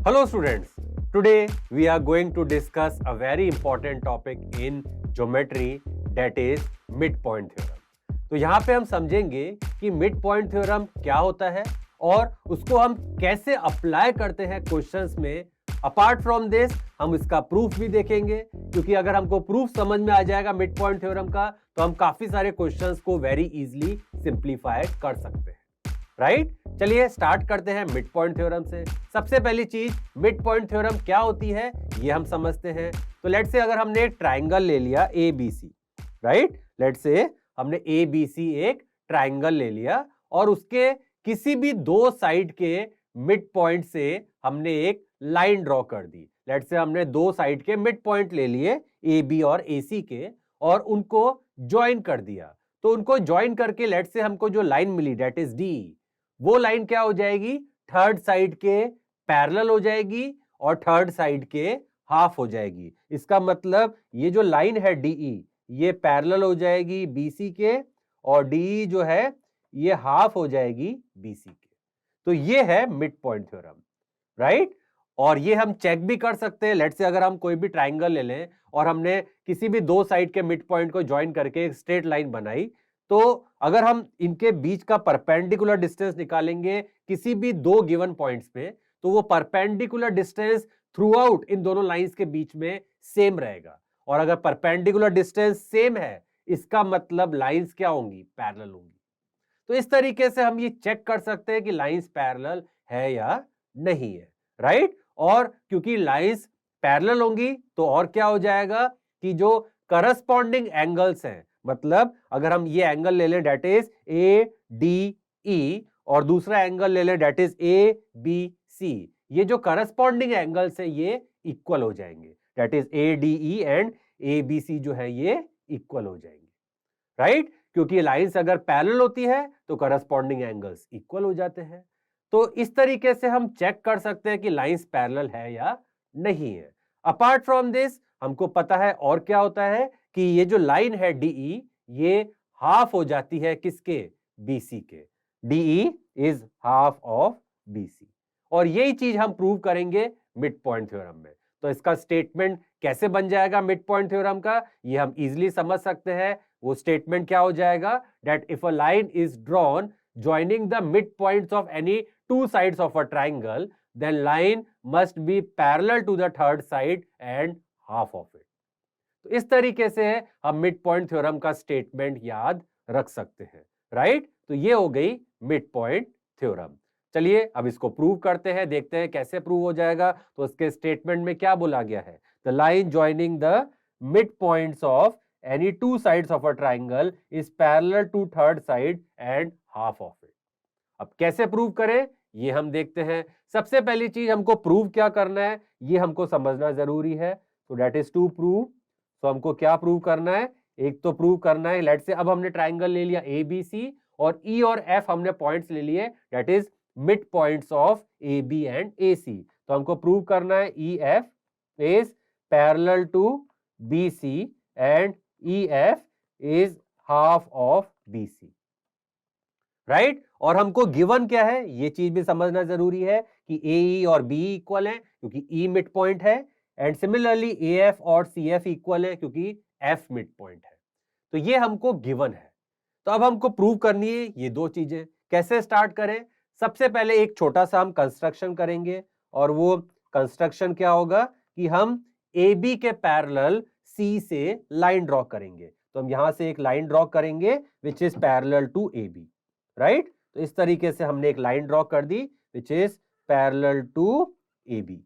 Hello students, today we are going to discuss a very important topic in geometry that is midpoint theorem. तो यहाँ पे हम समझेंगे कि midpoint theorem क्या होता है और उसको हम कैसे अप्लाई करते हैं क्वेश्चंस में. अपार्ट फ्रॉम दिस हम इसका प्रूफ भी देखेंगे, क्योंकि अगर हमको प्रूफ समझ में आ जाएगा midpoint theorem का तो हम काफी सारे क्वेश्चंस को वेरी इजीली सिंप्लीफाई कर सकते हैं. राइट चलिए स्टार्ट करते हैं मिड पॉइंट थ्योरम से. सबसे पहली चीज मिड पॉइंट थ्योरम क्या होती है ये हम समझते हैं. तो लेट्स से अगर हमने एक ट्राइंगल ले लिया ABC, राइट, लेट्स से हमने ABC एक ट्राइंगल ले लिया और उसके किसी भी दो साइड के मिड पॉइंट से हमने एक लाइन ड्रॉ कर दी. लेट्स से हमने दो साइड के मिड पॉइंट ले लिए AB और AC के और उनको ज्वाइन कर दिया. तो उनको ज्वाइन करके लेट्स से हमको जो लाइन मिली दैट इज D, वो लाइन क्या हो जाएगी, थर्ड साइड के पैरेलल हो जाएगी और थर्ड साइड के हाफ हो जाएगी. इसका मतलब ये जो लाइन है DE ये पैरेलल हो जाएगी BC के और DE जो है ये हाफ हो जाएगी BC के. तो ये है मिड पॉइंट थ्योरम, राइट. और ये हम चेक भी कर सकते हैं. लेट्स से अगर हम कोई भी ट्राइंगल ले लें और हमने किसी भी दो साइड के मिड पॉइंट को ज्वाइन करके एक स्ट्रेट लाइन बनाई, तो अगर हम इनके बीच का परपेंडिकुलर डिस्टेंस निकालेंगे किसी भी दो गिवन पॉइंट्स पे, तो वो perpendicular distance through out in दोनों लाइंस के बीच में सेम रहेगा. और अगर परपेंडिकुलर डिस्टेंस सेम है इसका मतलब लाइंस क्या होंगी, पैरेलल होंगी. तो इस तरीके से हम ये चेक कर सकते हैं कि लाइंस पैरेलल है या नहीं है, राइट. और क्योंकि लाइंस पैरेलल होंगी तो और क्या हो जाएगा कि जो करस्पॉन्डिंग एंगल्स हैं, मतलब अगर हम ये एंगल ले लें दैट इज ADE और दूसरा एंगल ले लें दैट इज ABC, ये जो करस्पॉन्डिंग एंगल्स है ये इक्वल हो जाएंगे. That is ADE and ABC जो है ये इक्वल हो जाएंगे, राइट. क्योंकि लाइंस अगर पैरेलल होती है तो करस्पॉन्डिंग एंगल्स इक्वल हो जाते हैं. तो इस तरीके से हम चेक कर सकते हैं कि लाइंस पैरेलल है या नहीं है. अपार्ट फ्रॉम दिस हमको पता है और क्या होता है कि ये जो लाइन है DE ये हाफ हो जाती है किसके, BC के. DE is half of BC और यही चीज हम प्रूव करेंगे मिड पॉइंट थ्योरम में. तो इसका स्टेटमेंट कैसे बन जाएगा मिड पॉइंट थ्योरम का, ये हम इजीली समझ सकते हैं. वो स्टेटमेंट क्या हो जाएगा, that if a line is drawn joining the midpoints of any two sides of a triangle, then line must be parallel to the third side and half of it. तो इस तरीके से हम मिड पॉइंट थ्योरम का statement याद रख सकते हैं, राइट. तो ये हो गई मिड पॉइंट थ्योरम. चलिए अब इसको प्रूव करते हैं, देखते हैं कैसे प्रूव हो जाएगा. तो इसके स्टेटमेंट में क्या बोला गया है, the line joining the mid points of any two sides of a triangle is parallel to third side and half of it. अब कैसे प्रूव करें ये हम देखते हैं. सबसे पहली चीज हमको प्रूव क्या करना है ये हमको समझना जरूरी है. तो दैट इज टू प्रूव. तो हमको क्या प्रूव करना है, एक तो प्रूव करना है लेट्स से अब हमने ट्राइंगल ले लिया ABC और E और F हमने पॉइंट्स ले लिए that is mid points of AB and AC. तो हमको प्रूव करना है EF is parallel to BC and EF is half of BC, right. और हमको गिवन क्या है ये चीज भी समझना जरूरी है कि AE और BE इक्वल है क्योंकि E मिड पॉइंट है एंड सिमिलरली AF और CF इक्वल है क्योंकि F मिड पॉइंट है. तो ये हमको गिवन है. तो अब हमको प्रूव करनी है ये दो चीजें. कैसे स्टार्ट करें, सबसे पहले एक छोटा सा हम कंस्ट्रक्शन करेंगे और वो कंस्ट्रक्शन क्या होगा कि हम AB के पैरेलल C से लाइन ड्रॉ करेंगे. तो हम यहां से एक लाइन ड्रॉ करेंगे which is parallel to AB, right. तो इस तरीके से हमने एक लाइन ड्रॉ कर दी which is parallel to AB.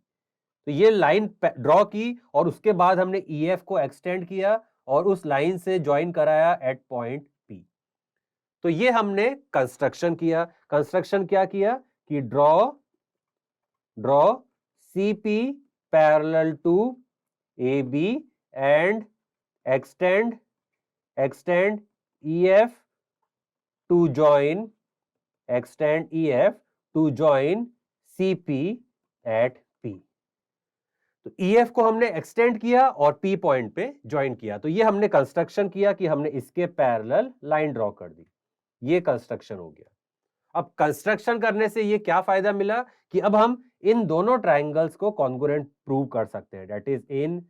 तो ये लाइन ड्रॉ की और उसके बाद हमने EF को एक्सटेंड किया और उस लाइन से ज्वाइन कराया एट पॉइंट P. तो ये हमने कंस्ट्रक्शन किया. कंस्ट्रक्शन क्या किया कि draw CP parallel to AB and extend EF to join CP at P. तो EF को हमने एक्सटेंड किया और P पॉइंट पे ज्वाइन किया. तो ये हमने कंस्ट्रक्शन किया कि हमने इसके पैरेलल लाइन ड्रॉ कर दी. ये कंस्ट्रक्शन हो गया. अब कंस्ट्रक्शन करने से ये क्या फायदा मिला कि अब हम इन दोनों ट्राइंगल्स को कॉन्ग्रुएंट प्रूव कर सकते हैं। दैट इज इन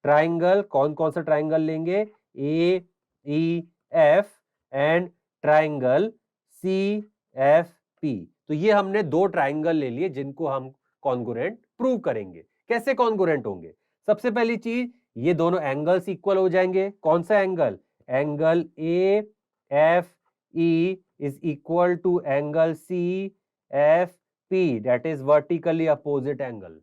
ट्राइंगल, कौन कौन सा ट्राइंगल लेंगे, A E F and triangle C F P. तो ये हमने दो ट्राइंगल ले लिए जिनको हम कॉन्ग्रुएंट प्रूव करेंगे। कैसे कॉन्ग्रुएंट होंगे? सबसे पहली चीज, ये दोनों एंगल्स इक्वल हो जाएंगे। कौन सा angle? Angle A F E is equal to angle C F P, that is vertically opposite angle,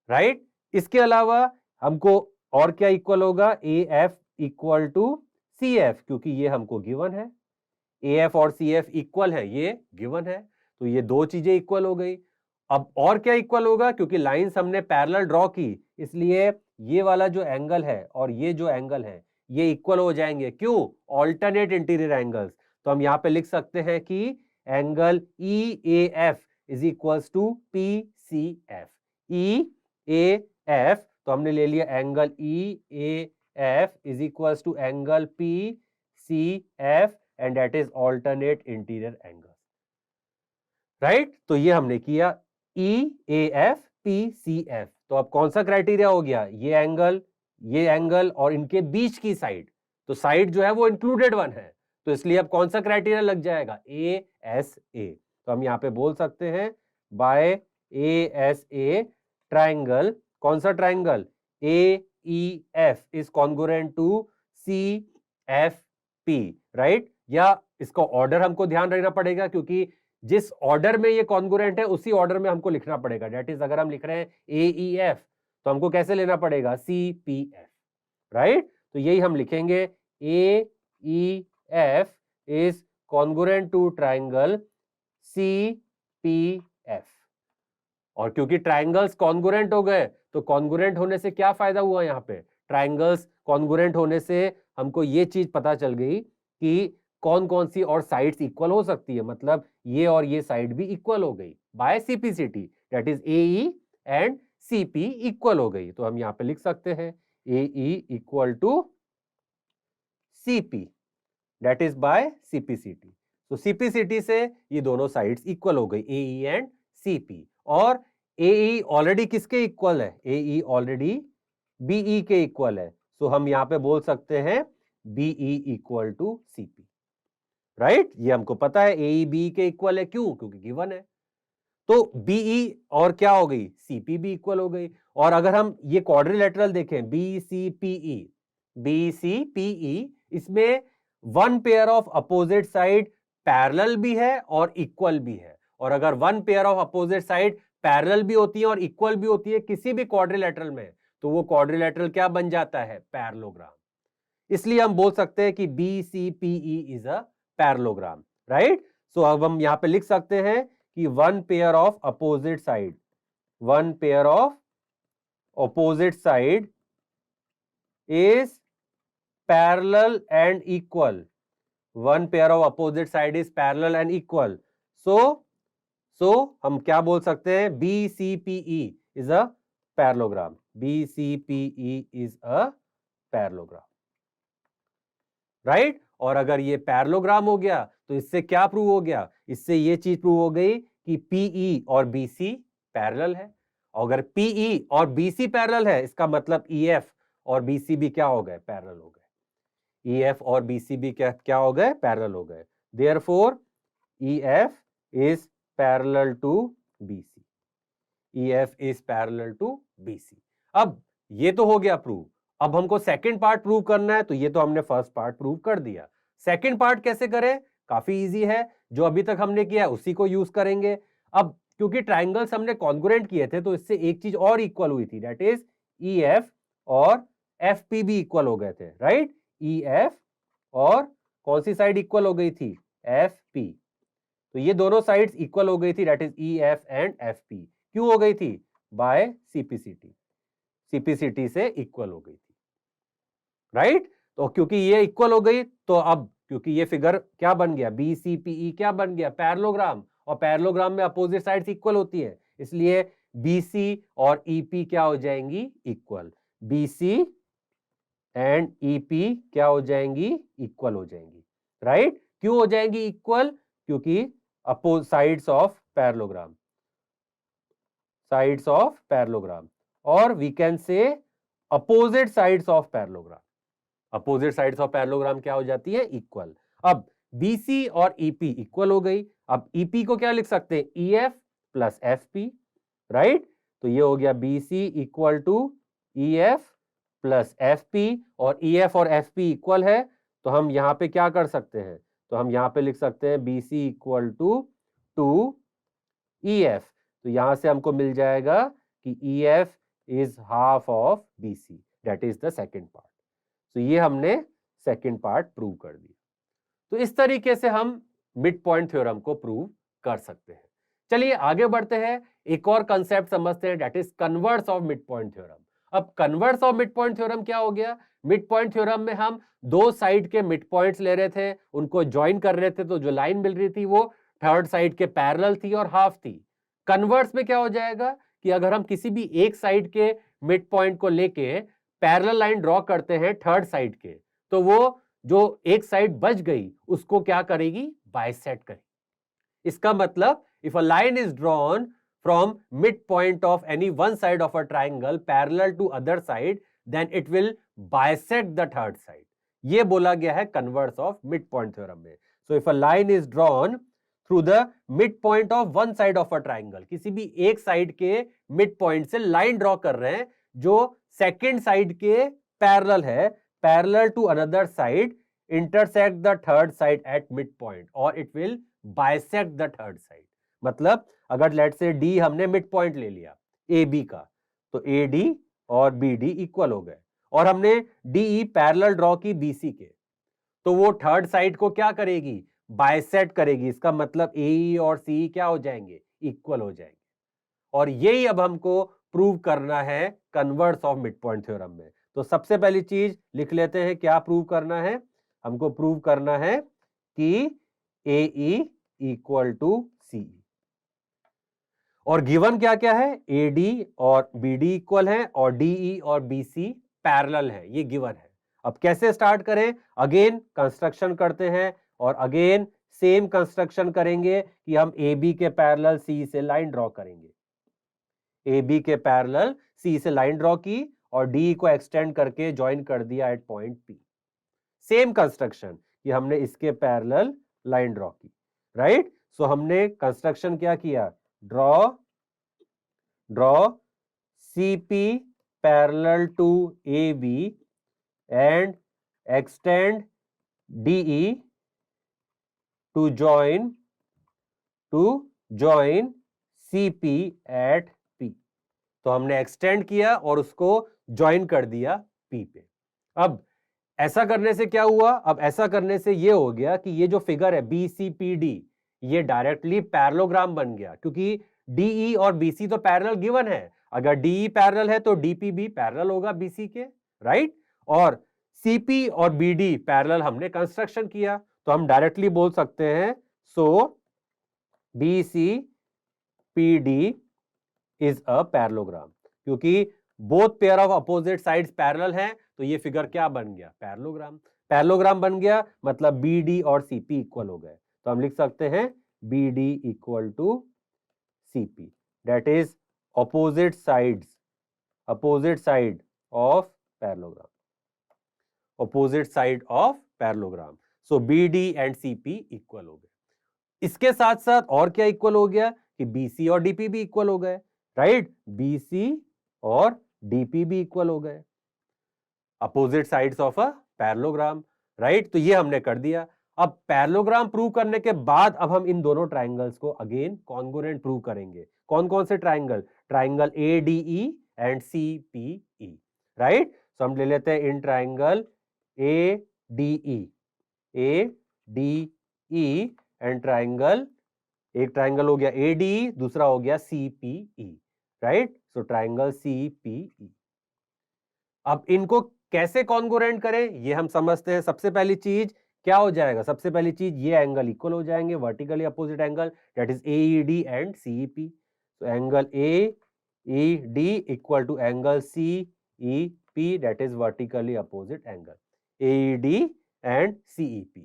right. इसके अलावा हमको और क्या इक्वल होगा? A F equal to C F, क्योंकि ये हमको गिवन है। ए एफ और सी एफ इक्वल है, ये गिवन है, तो ये दो चीजें इक्वल हो गई। अब और क्या इक्वल होगा? क्योंकि लाइंस हमने पैरेलल ड्रॉ की, इसलिए ये वाला जो एंगल है और ये जो एंगल है ये इक्वल हो जाएंगे। क्यों? Alternate interior angles. तो हम यहां पे लिख सकते हैं कि angle E A F is equals to P C F. E A F, तो हमने ले लिया angle E A F is equals to angle P C F and that is alternate interior angle, right. तो ये हमने किया E A F P C F. तो अब कौन सा क्राइटेरिया हो गया? ये एंगल और इनके बीच की साइड, तो साइड जो है वो इंक्लूडेड वन है, तो इसलिए अब कौन सा क्राइटेरिया लग जाएगा? A S A. तो हम यहां पे बोल सकते हैं by A S A triangle, कौन सा triangle? A E F is congruent to C F P, right. या इसका ऑर्डर हमको ध्यान रखना पड़ेगा, क्योंकि जिस ऑर्डर में ये कॉन्ग्रुएंट है उसी ऑर्डर में हमको लिखना पड़ेगा। दैट इज, अगर हम लिख रहे हैं ए ई एफ तो हमको कैसे लेना पड़ेगा? C P F, right. तो यही हम लिखेंगे, A E F is congruent to triangle C P F. और क्योंकि ट्राइंगल्स कॉन्ग्रुएंट हो गए, तो कॉन्ग्रुएंट होने से क्या फायदा हुआ? यहाँ पे ट्राइंगल्स कॉन्ग्रुएंट होने से हमको ये चीज पता चल गई कि कौन कौन सी और साइड्स इक्वल हो सकती है, मतलब ये और ये साइड भी इक्वल हो गई by CPCT. That is A E and CP equal हो गई। तो हम यहां पे लिख सकते हैं A E equal to CP, that is by CPCT. तो सीपीसीटी से ये दोनों साइड्स इक्वल हो गई, ए ई एंड सीपी। और ए ई ऑलरेडी किसके इक्वल है? ए ई ऑलरेडी बीई के इक्वल है, सो हम यहां पे बोल सकते हैं B E equal to C P, right. ये हमको पता है ए बी के इक्वल है, क्यों? क्योंकि गिवन है। तो बीई और क्या हो गई? सीपी भी इक्वल हो गई। और अगर हम ये क्वाड्रिलेटरल देखें, बी सी पीई, इसमें one pair of opposite side parallel भी है और इक्वल भी है। और अगर one pair of opposite side parallel भी होती है और इक्वल भी होती है किसी भी क्वाड्रिलेटरल में, तो वो क्वाड्रिलेटरल क्या बन जाता है? पैरेललोग्राम। इसलिए हम बोल सकते हैं कि B C PE is a parallelogram, right. So अब हम यहां पे लिख सकते हैं कि one pair of opposite side is parallel and equal. One pair of opposite side is parallel and equal. So हम क्या बोल सकते हैं? B C PE is a parallelogram. B C PE is a parallelogram, right. और अगर ये parallelogram हो गया तो इससे क्या प्रूव हो गया? इससे ये चीज प्रूव हो गई कि पीई और बीसी पैरेलल है। अगर पीई और बीसी पैरेलल है, इसका मतलब ईएफ और बीसी भी क्या हो गए? पैरेलल हो गए। ईएफ और बीसी भी क्या हो गए? पैरेलल हो गए। Therefore E F is parallel to B C. E F is parallel to B C. अब ये तो हो गया प्रूव। अब हमको सेकंड पार्ट प्रूव करना है, तो ये तो हमने फर्स्ट पार्ट प्रूव कर दिया। सेकंड पार्ट कैसे करें? काफी इजी है, जो अभी तक हमने किया उसी को यूज करेंगे। अब क्योंकि ट्राइंगल्स हमने कॉन्ग्रुएंट किए थे, तो इससे एक चीज और इक्वल हुई थी, दैट इज ईएफ और एफपी भी इक्वल हो गए थे, राइट। ईएफ और कौन सी साइड इक्वल हो गई थी? एफपी। तो ये दोनों साइड्स इक्वल हो गई थी, that is E F and F P. क्यों हो गई थी? By C P C T. सीपीसीटी से इक्वल हो गई थी, राइट। तो क्योंकि ये इक्वल हो गई, तो अब क्योंकि ये फिगर क्या बन गया? बीसीपीई क्या बन गया? पैरेललोग्राम। और पैरेललोग्राम में अपोजिट साइड्स इक्वल होती है, इसलिए बीसी और ईपी क्या हो जाएंगी? इक्वल। बीसी एंड ईपी क्या हो जाएंगी? इक्वल हो जाएंगी, राइट। क्यों हो जाएंगी इक्वल? क्योंकि sides of parallelogram, sides of parallelogram, or we can say opposite sides of parallelogram. Opposite sides of parallelogram क्या हो जाती है? इक्वल. अब BC और EP इक्वल हो गई. अब EP को क्या लिख सकते हैं? EF plus FP, right? तो ये हो गया BC equal to EF plus FP, और EF और FP इक्वल है, तो हम यहां पे क्या कर सकते हैं? तो हम यहां पे लिख सकते हैं BC इक्वल टू EF. तो यहां से हमको मिल जाएगा कि EF is half of BC, that is the second part. तो ये हमने सेकेंड पार्ट प्रूव कर दिया. तो इस तरीके से हम मिड पॉइंट थ्योरम को प्रूव कर सकते हैं. चलिए आगे बढ़ते हैं, एक और कंसेप्ट समझते हैं, that is converse of mid point theorem. अब converse of mid point theorem क्या हो गया? मिड पॉइंट थ्योरम में हम दो साइड के मिड पॉइंट्स ले रहे थे, उनको ज्वाइन कर रहे थे, तो जो लाइन मिल रही थी वो थर्ड साइड के पैरेलल थी और हाफ थी. कन्वर्स में क्या हो जाएगा कि अगर हम किसी भी एक साइड के मिड पॉइंट को लेके पैरेलल लाइन ड्रॉ करते हैं थर्ड साइड के, तो वो जो एक साइड बच गई उसको क्या करेगी? बाइसेक्ट करेगी. इसका मतलब if a line is drawn from mid point of any one side of a triangle parallel to other side, then it will bisect the third side. ये बोला गया है converse of mid point theorem में. So if a line is drawn through the mid point of one side of a triangle, किसी भी एक side के mid point से लाइन ड्रॉ कर रहे हैं जो सेकेंड साइड के पैरेलल है, parallel to another side, intersect the third side at midpoint or it will bisect the third side. मतलब अगर लेट से D हमने मिड पॉइंट ले लिया AB का, तो AD और BD इक्वल हो गए, और हमने DE पैरेलल ड्रॉ की BC के, तो वो थर्ड साइड को क्या करेगी? बाइसेक्ट करेगी. इसका मतलब AE और CE क्या हो जाएंगे? इक्वल हो जाएंगे. और यही अब हमको प्रूव करना है converse of mid point theorem में. तो सबसे पहली चीज लिख लेते हैं, क्या प्रूव करना है? हमको प्रूव करना है कि AE इक्वल टू CE. और गिवन क्या क्या है? AD और BD इक्वल है और DE और BC पैरेलल है. ये गिवन है. अब कैसे स्टार्ट करें? अगेन कंस्ट्रक्शन करते हैं, और अगेन सेम कंस्ट्रक्शन करेंगे कि हम AB के पैरेलल C से लाइन ड्रॉ करेंगे. AB के पैरेलल C से लाइन ड्रॉ की और DE को एक्सटेंड करके ज्वाइन कर दिया at point P. Same construction कि हमने इसके पैरेलल लाइन ड्रॉ की, राइट? सो हमने कंस्ट्रक्शन क्या किया? Draw CP parallel to AB and extend DE to join CP at P. तो हमने एक्सटेंड किया और उसको ज्वाइन कर दिया P पे. अब ऐसा करने से क्या हुआ? अब ऐसा करने से ये हो गया कि ये जो फिगर है BCPD, ये डायरेक्टली पैरेललोग्राम बन गया, क्योंकि DE और BC तो पैरेलल गिवन है. अगर DE पैरेलल है तो DP भी पैरेलल होगा BC के, राइट? और CP और BD पैरेलल हमने कंस्ट्रक्शन किया, तो हम डायरेक्टली बोल सकते हैं सो BCPD इज अ पैरेललोग्राम. क्योंकि both pair of opposite sides parallel हैं, तो ये फिगर क्या बन गया? पैरेललोग्राम. पैरेललोग्राम बन गया मतलब BD और CP इक्वल हो गए. तो हम लिख सकते हैं BD equal to CP, that is opposite side of parallelogram. Opposite side of parallelogram. So BD and CP equal हो गए. इसके साथ साथ और क्या इक्वल हो गया कि BC और DP भी इक्वल हो गए, राइट? BC और DP भी इक्वल हो गए, opposite sides of a parallelogram, right? तो ये हमने कर दिया. अब पैरेललोग्राम प्रूव करने के बाद अब हम इन दोनों ट्राइंगल्स को अगेन कॉन्ग्रुएंट प्रूव करेंगे. कौन कौन से triangle? Triangle ADE and CPE, right? So हम ले लेते हैं in triangle ADE and triangle, एक ट्राइंगल हो गया ADE, दूसरा हो गया CPE, right? So triangle CPE. अब इनको कैसे कॉन्ग्रुएंट करें ये हम समझते हैं. सबसे पहली चीज क्या हो जाएगा? सबसे पहली चीज ये एंगल इक्वल हो जाएंगे, vertically opposite angle, that is AED and CEP. So angle AED equal to angle CEP, that is vertically opposite angle, AED and CEP.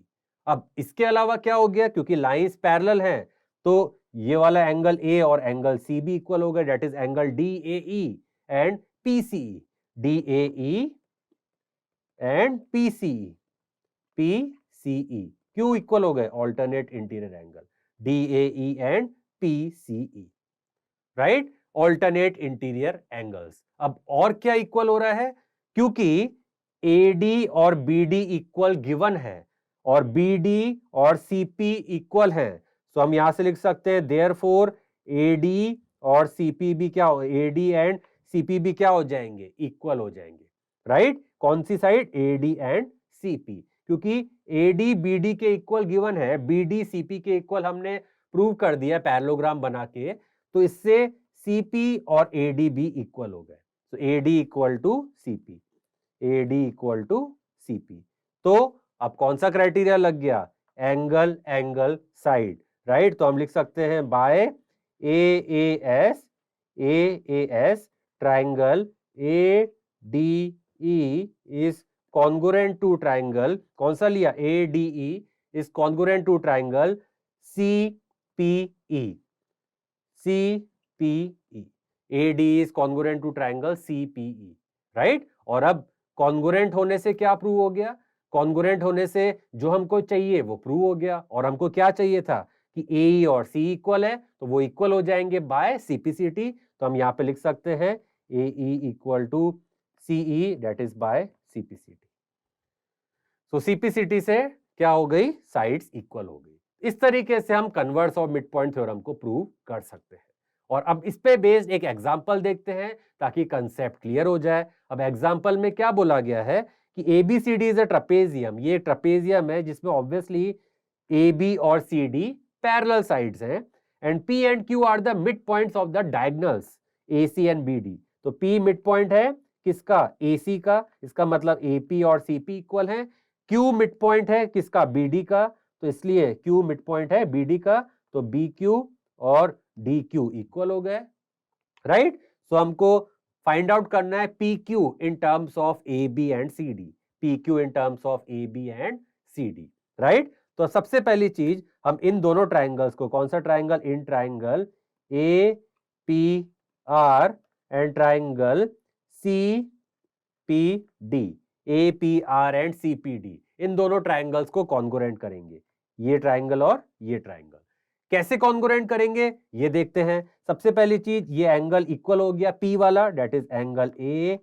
अब इसके अलावा क्या हो गया? क्योंकि लाइंस पैरेलल हैं, तो ये वाला एंगल ए और एंगल सी भी इक्वल हो गए, that is angle D A E and P C E, D A E and P C E, P C E क्यों इक्वल हो गए, alternate interior angle, D A E and P C E, right, alternate interior angles. अब और क्या इक्वल हो रहा है, क्योंकि एडी और बीडी इक्वल गिवन है और बीडी और सीपी इक्वल है, तो हम यहां से लिख सकते हैं देयरफॉर एडी और सीपी भी क्या हो, एडी एंड सीपी भी क्या हो जाएंगे, इक्वल हो जाएंगे, राइट। कौन सी साइड, एडी एंड सीपी, क्योंकि एडी बीडी के इक्वल गिवन है, बीडी सीपी के इक्वल हमने प्रूव कर दिया पैरेललोग्राम बना के, तो इससे सीपी और एडी भी इक्वल हो गए, तो A D equal to C P, A D equal to C P. तो अब कौन सा क्राइटेरिया लग गया, एंगल एंगल साइड, राइट। तो हम लिख सकते हैं by A S triangle A D E is congruent to triangle, कौन सा लिया, A D E is congruent to triangle C P E, C P E, A D is congruent to triangle C P E, right. और अब congruent होने से क्या prove हो गया, कॉन्ग्रुएंट होने से जो हमको चाहिए वो प्रूव हो गया, और हमको क्या चाहिए था कि ए और सी इक्वल है, तो वो इक्वल हो जाएंगे बाय सीपीसीटी, तो हम यहां पे लिख सकते हैं A E equal to C E, that is by CPCT. So CPCT से क्या हो गई, साइड्स इक्वल हो गई। इस तरीके से हम कन्वर्स और मिड पॉइंट थ्योरम को प्रूव कर सकते हैं। और अब इस पे बेस्ड एक एग्जांपल देखते हैं ताकि कंसेप्ट क्लियर हो जाए। अब एग्जांपल में क्या बोला गया है कि एबीसीडी इज अ ट्रेपेजियम, ये ट्रेपेजियम है जिसमें ऑब्वियसली ए बी और सी डी पैरेलल साइड्स हैं, and P and Q are the mid points of the diagonals A C and B D. तो पी मिड पॉइंट है किसका, ए सी का, इसका मतलब ए पी और सी पी इक्वल है। क्यू मिड पॉइंट है किसका, बी डी का, तो इसलिए क्यू मिड पॉइंट है बी डी का, तो बी क्यू और डी क्यू इक्वल हो गए, राइट। सो हमको फाइंड आउट करना है P Q in terms of A B and C D, P Q in terms of A B and C D, right. तो सबसे पहली चीज हम इन दोनों ट्राइंगल्स को, कौन सा triangle, in triangle A P R and triangle C P D, A P R and C P D, इन दोनों ट्राइंगल्स को कॉन्ग्रुएंट करेंगे, ये ट्राइंगल और ये ट्राइंगल। कैसे कॉन्ग्रुएंट करेंगे ये देखते हैं। सबसे पहली चीज, ये एंगल इक्वल हो गया पी वाला, that is angle A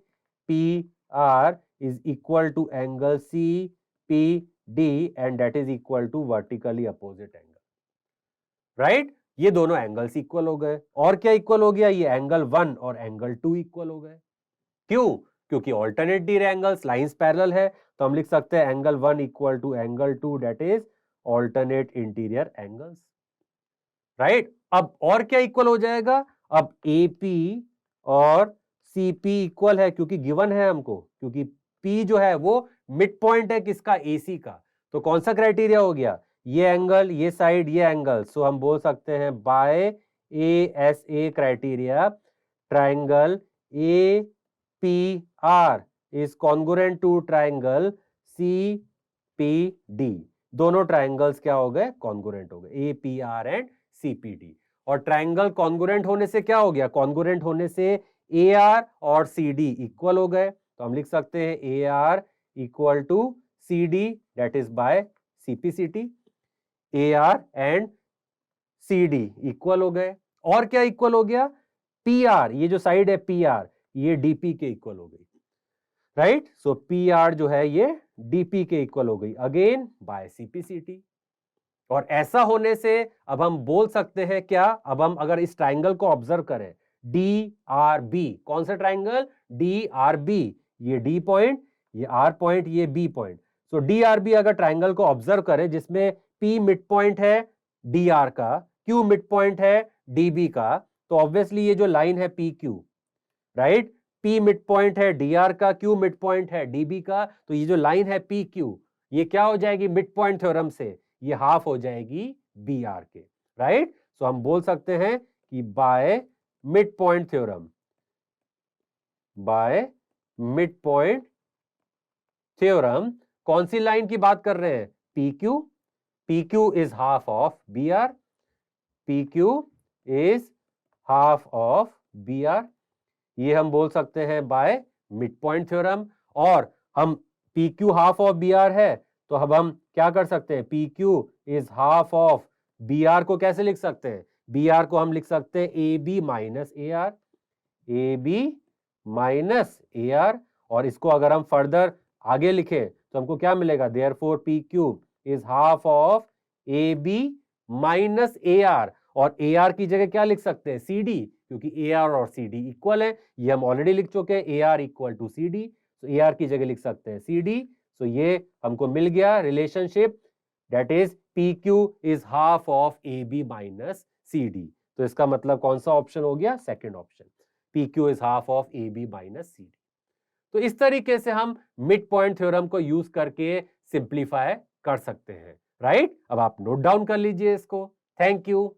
P R is equal to angle C P D and that is equal to vertically opposite angle, right. ये दोनों एंगल्स इक्वल हो गए। और क्या इक्वल हो गया, ये एंगल 1 और एंगल 2 इक्वल हो गए। क्यों, क्योंकि alternate interior angles, lines parallel है, तो हम लिख सकते हैं angle 1 equal to angle 2, that is alternate interior angles, right. अब और क्या इक्वल हो जाएगा, अब AP और CP इक्वल है, क्योंकि गिवन है हमको, क्योंकि P जो है वो मिड पॉइंट है किसका, AC का, तो कौन सा क्राइटेरिया हो गया, ये एंगल, ये साइड, ये एंगल, सो हम बोल सकते हैं by ASA criteria triangle APR is congruent to triangle CPD, दोनों ट्राइंगल्स क्या हो गए, कॉन्ग्रुएंट हो गए, APR एंड CPD। और ट्राइंगल कॉन्ग्रुएंट होने से क्या हो गया, कॉन्ग्रुएंट होने से AR और CD इक्वल हो गए, तो हम लिख सकते हैं AR equal to CD, that is by CPCT, AR and CD equal हो गए। और क्या इक्वल हो गया, PR, ये जो साइड है PR, ये DP के इक्वल हो गई, राइट। सो PR जो है ये DP के इक्वल हो गई, अगेन बाय CPCT। और ऐसा होने से अब हम बोल सकते हैं क्या, अब हम अगर इस ट्राइंगल को ऑब्जर्व करें DRB, कौन सा ट्राइंगल, DRB, ये D पॉइंट, ये R पॉइंट, ये B पॉइंट, सो DRB अगर ट्राइंगल को ऑब्जर्व करें जिसमें P मिड पॉइंट है DR का, Q मिड पॉइंट है DB का, तो ऑब्वियसली ये जो लाइन है PQ, right, P mid point है DR का, Q मिड पॉइंट है DB का, तो ये जो लाइन है PQ, ये क्या हो जाएगी मिड पॉइंट थ्योरम से, ये हाफ हो जाएगी BR के, राइट। सो हम बोल सकते हैं कि by mid point theorem, by mid point theorem, कौन सी लाइन की बात कर रहे हैं, PQ, PQ is half of BR, P Q is half of B R, ये हम बोल सकते हैं बाय मिड पॉइंट थ्योरम। और हम P Q half of B R है तो अब हम क्या कर सकते हैं, P Q is half of B R को कैसे लिख सकते हैं, बी आर को हम लिख सकते हैं A B minus A R, A B minus A R. और इसको अगर हम फर्दर आगे लिखें तो हमको क्या मिलेगा, therefore P Q is half of A B minus A R. और ए आर की जगह क्या लिख सकते हैं, सी डी, क्योंकि ए आर और सी डी इक्वल है, ये हम ऑलरेडी लिख चुके हैं, A R equal to C D, तो ए आर की जगह लिख सकते हैं सी डी। तो ये हमको मिल गया relationship, that is P Q is half of A B minus C D. तो इसका मतलब कौन सा ऑप्शन हो गया, second option, P Q is half of A B minus C D. तो इस तरीके से हम मिड पॉइंट थ्योरम को यूज करके सिंप्लीफाई कर सकते हैं, राइट। अब आप नोट डाउन कर लीजिए इसको। Thank you.